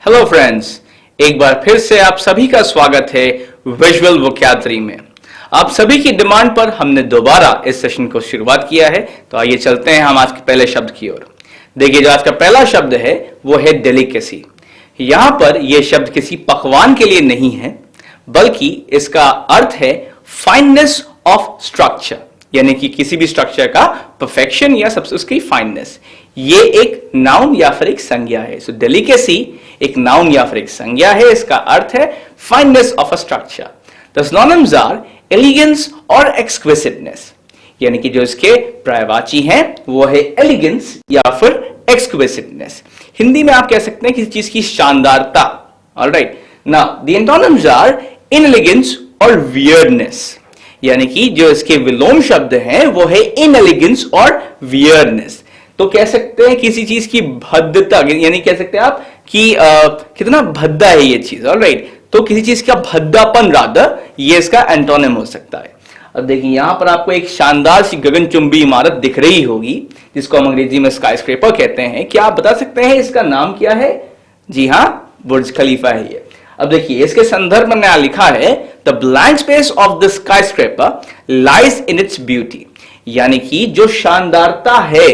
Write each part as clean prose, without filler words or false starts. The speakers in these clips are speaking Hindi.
हेलो फ्रेंड्स, एक बार फिर से आप सभी का स्वागत है विजुअल वोकैबुलरी में। आप सभी की डिमांड पर हमने दोबारा इस सेशन को शुरुआत किया है, तो आइए चलते हैं हम आज के पहले शब्द की ओर। देखिए, जो आज का पहला शब्द है वो है डेलिकेसी। यहां पर यह शब्द किसी पकवान के लिए नहीं है, बल्कि इसका अर्थ है फाइननेस ऑफ स्ट्रक्चर, यानी कि किसी भी स्ट्रक्चर का परफेक्शन या सबसे उसकी फाइननेस। ये एक नाउन या फिर एक संज्ञा है। सो डेलिकेसी एक नाउन या फिर एक संज्ञा है। इसका अर्थ है fineness of a structure. The synonyms are elegance और एक्सक्विसिटनेस, यानी कि जो इसके पर्यायवाची हैं वो है एलिगेंस या फिर एक्सक्विसिटनेस। हिंदी में आप कह सकते हैं किसी चीज की शानदारता। Alright, now the antonyms are inelegance और वियर्डनेस, यानी कि जो इसके विलोम शब्द हैं वो है इनएलिगेंस और वियर्डनेस। तो कह सकते हैं किसी चीज की भद्दता, यानी कह सकते हैं आप कि कितना भद्दा है ये चीज। ऑलराइट, तो किसी चीज का भद्दापन रादर, ये इसका एंटोनिम हो सकता है। अब देखिए, यहां पर आपको एक शानदार सी गगनचुंबी इमारत दिख रही होगी जिसको हम अंग्रेजी में स्काईस्क्रेपर कहते हैं। क्या आप बता सकते हैं इसका नाम क्या है? जी हां, बुर्ज खलीफा है ये। अब देखिए, इसके संदर्भ में यहां लिखा है the blank space of the skyscraper lies in its beauty, यानी कि जो शानदारता है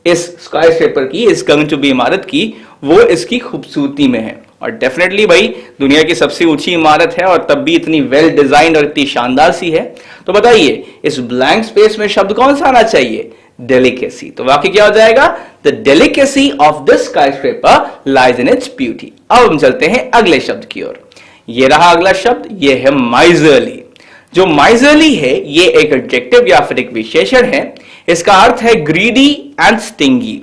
इस स्काईस्क्रेपर की, इस गगनचुंबी इमारत की, वो इसकी खूबसूरती में है। और डेफिनेटली भाई, दुनिया की सबसे ऊंची इमारत है और तब भी इतनी वेल डिजाइंड और इतनी शानदार सी है। तो बताइए, इस ब्लैंक स्पेस में शब्द कौन सा आना चाहिए? डेलिकेसी। तो वाक्य क्या हो जाएगा? The delicacy of this skyscraper lies in its beauty. अब हम चलते हैं अगले शब्द की ओर। ये रहा अगला शब्द, ये है माइजरली। जो माइजरली है ये एक एडजेक्टिव या फिर एक विशेषण है। इसका अर्थ है ग्रीडी एंड स्टिंगी।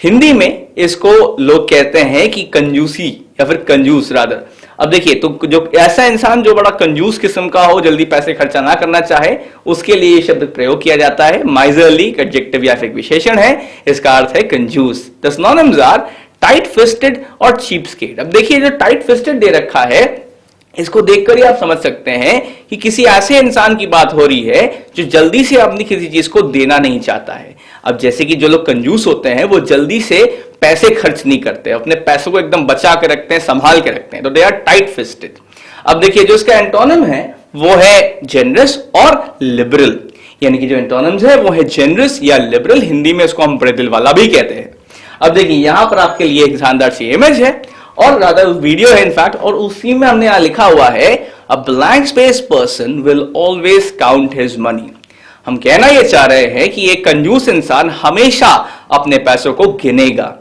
हिंदी में इसको लोग कहते हैं कि कंजूसी या फिर कंजूस रादर। अब देखिए, तो जो ऐसा इंसान जो बड़ा कंजूस किस्म का हो, जल्दी पैसे खर्चा ना करना चाहे, उसके लिए ये शब्द प्रयोग किया जाता है। माइजरली एडजेक्टिव या फिर एक विशेषण है, इसका अर्थ है कंजूस। The synonyms are tight fisted और चीपस्केट। अब देखिए, जो टाइट फिस्टेड दे रखा है, इसको देखकर ही आप समझ सकते हैं कि किसी ऐसे इंसान की बात हो रही है जो जल्दी से अपनी किसी चीज को देना नहीं चाहता है। अब जैसे कि जो लोग कंजूस होते हैं वो जल्दी से पैसे खर्च नहीं करते, अपने पैसों को एकदम बचा के रखते हैं, संभाल के रखते हैं, तो दे आर टाइट फिस्टेड। अब देखिए, जो इसका एंटोनिम है वो है जेनरस और लिबरल, यानी कि जो एंटोनिम्स है वो है जेनरस या लिबरल। हिंदी में इसको हम बड़े दिल वाला भी कहते हैं। अब देखिए, यहां पर आपके लिए एक शानदार सी इमेज है और रादर वीडियो है इनफैक्ट, और उसी में हमने यहां लिखा हुआ है a blank space person will always count his money. हम कहना यह चाह रहे हैं कि एक कंजूस इंसान हमेशा अपने पैसों को गिनेगा।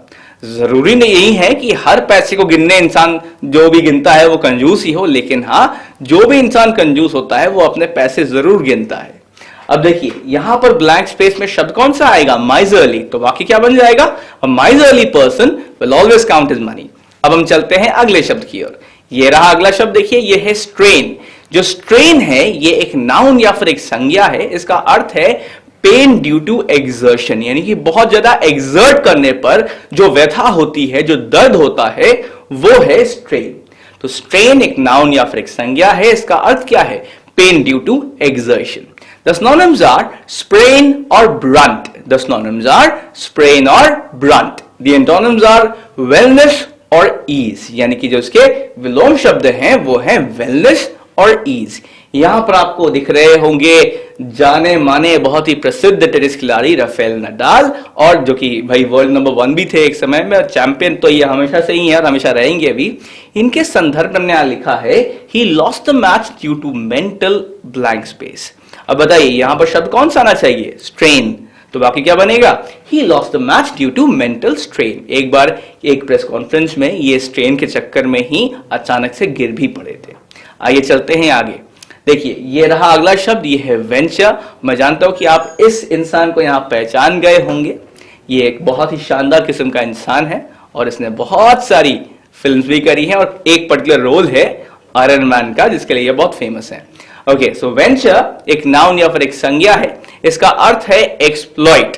जरूरी नहीं है कि हर पैसे को गिनने इंसान जो भी गिनता है वो कंजूस ही हो, लेकिन हां, जो भी इंसान कंजूस होता है वो अपने पैसे जरूर गिनता है। अब देखिए, यहां पर ब्लैंक स्पेस में शब्द कौन सा आएगा? माइजरली। तो वाक्य क्या बन जाएगा? A miserly person will always count his money. अब हम चलते हैं अगले शब्द की ओर। ये रहा अगला शब्द, देखिए, ये है स्ट्रेन। जो स्ट्रेन है ये एक नाउन या फिर एक संज्ञा है। इसका अर्थ है पेन ड्यू टू एक्सर्शन, यानी कि बहुत ज्यादा एक्सर्ट करने पर जो व्यथा होती है, जो दर्द होता है, वो है स्ट्रेन। तो स्ट्रेन एक नाउन या फिर एक संज्ञा है। इसका अर्थ क्या है? Pain due to exertion. The synonyms are sprain or brunt. The synonyms are sprain or brunt. The antonyms are wellness और ease, यानी कि जो इसके विलोम शब्द हैं वो हैं wellness और ease। यहां पर आपको दिख रहे होंगे जाने माने बहुत ही प्रसिद्ध टेनिस खिलाड़ी राफेल नडाल, और जो कि भाई वर्ल्ड नंबर 1 भी थे एक समय में, चैंपियन तो ये हमेशा से ही है और हमेशा रहेंगे अभी। इनके संदर्भ में यहां लिखा है he lost the match due to mental blank space. अब बताइए, यहां पर शब्द कौन सा आना चाहिए? स्ट्रेन। तो बाकी क्या बनेगा? He lost the match due to mental strain. एक बार एक प्रेस कॉन्फ्रेंस में ये स्ट्रेन के चक्कर में ही अचानक से गिर भी पड़े थे। आइए चलते हैं आगे। देखिए, ये रहा अगला शब्द, ये है वेंचर। मैं जानता हूं कि आप इस इंसान को यहां पहचान गए होंगे। ये एक बहुत ही शानदार किस्म का इंसान है और इसने बहुत सारी फिल्म्स भी करी हैं और एक पर्टिकुलर रोल है आयरन मैन का, जिसके लिए ये बहुत फेमस है। ओके, सो वेंचर एक नाउन या फिर एक संज्ञा है। इसका अर्थ है एक्सप्लॉइट।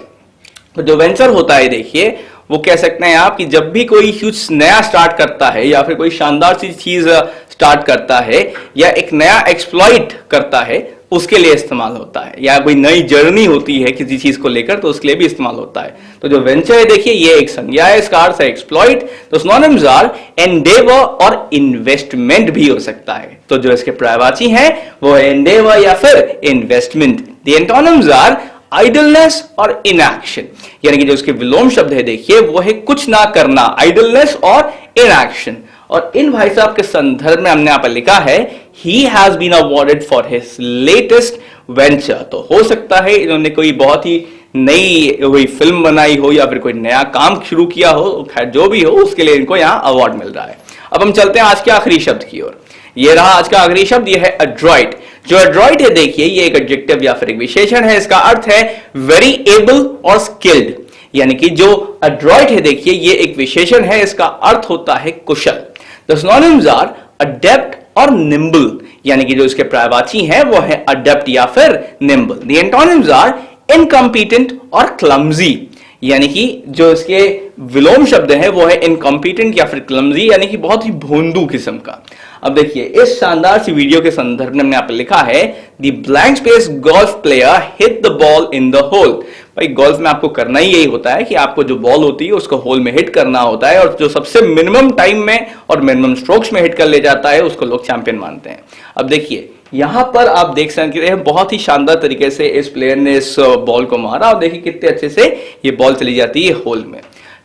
तो जो वेंचर होता है, देखिए, वो कह सकते हैं आप कि जब भी कोई कुछ नया स्टार्ट करता है या फिर कोई शानदार सी चीज स्टार्ट करता है या एक नया एक्सप्लॉइट करता है, उसके लिए इस्तेमाल होता है, या कोई नई जर्नी होती है किसी चीज को लेकर तो उसके लिए भी इस्तेमाल होता है। तो जो वेंचर है देखिए ये एक संज्ञा है, इसका अर्थ है एक्सप्लॉइट। तो सिनोनिम्स आर एंडेवर और इन्वेस्टमेंट भी हो सकता है। तो जो इसके पर्यायवाची हैं वो है एंडेवर या फिर investment. The antonyms are idleness और इनएक्शन, यानी कि जो उसके विलोम शब्द है देखिए वो है कुछ ना करना, आइडलनेस और इनएक्शन। और इन भाई साहब के संदर्भ में हमने यहां पर लिखा है he has been awarded for his latest venture। तो हो सकता है इन्होंने कोई बहुत ही नई कोई फिल्म बनाई हो या फिर कोई नया काम शुरू किया हो, खैर जो भी हो उसके लिए इनको यहां अवार्ड मिल रहा है। अब हम चलते हैं आज के आखिरी शब्द की ओर। ये रहा आज का आखिरी शब्द, ये है एड्रॉइट। जो एड्रॉइट है देखिए ये एक एडजेक्टिव या फिर एक विशेषण है। इसका अर्थ है वेरी एबल और स्किल्ड, यानी कि जो एड्रॉइट है देखिए ये एक विशेषण है, इसका अर्थ होता है कुशल। द सिनोनिम्स आर अडेप्ट और निम्बल, यानी कि जो इसके पर्यायवाची हैं वो है अडेप्ट या फिर nimble. The antonyms are incompetent और क्लमजी, यानी कि जो इसके विलोम शब्द है वो है इनकम्पिटेंट या फिर क्लमजी, यानी कि बहुत ही भोंदू किस्म का। अब देखिए इस शानदार सी वीडियो के संदर्भ में हमने यहाँ पे लिखा है the blank space golf player hit the ball in the hole. भाई गोल्फ में आपको करना ही यही होता है कि आपको जो बॉल होती है उसको होल में हिट करना होता है, और जो सबसे मिनिमम टाइम में और मिनिमम स्ट्रोक्स में हिट कर ले जाता है उसको लोग चैंपियन मानते हैं। अब देखिए यहां पर आप देख सकते हैं बहुत ही शानदार तरीके से इस प्लेयर ने इस बॉल को मारा, और देखिए कितने अच्छे से ये बॉल चली जाती है होल में।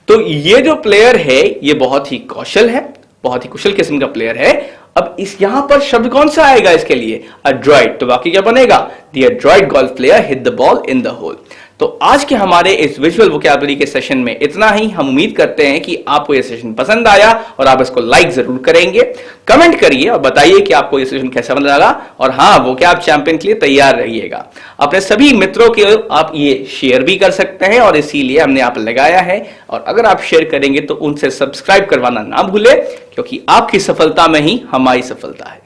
तो ये जो प्लेयर है ये बहुत ही कौशल है, बहुत ही कुशल किस्म का प्लेयर है। अब इस यहां पर शब्द कौन सा आएगा इसके लिए? एड्रॉइट। तो बाकी क्या बनेगा? The adroit golf player hit the ball in the hole. तो आज के हमारे इस विजुअल वोकैबुलरी के सेशन में इतना ही। हम उम्मीद करते हैं कि आपको यह सेशन पसंद आया और आप इसको लाइक जरूर करेंगे। कमेंट करिए और बताइए कि आपको यह सेशन कैसा लगा, और हाँ वो क्या आप चैंपियन के लिए तैयार रहिएगा। अपने सभी मित्रों के आप ये शेयर भी कर सकते हैं, और इसीलिए हमने आप लगाया है। और अगर आप शेयर करेंगे तो उनसे सब्सक्राइब करवाना ना भूले, क्योंकि आपकी सफलता में ही हमारी सफलता है।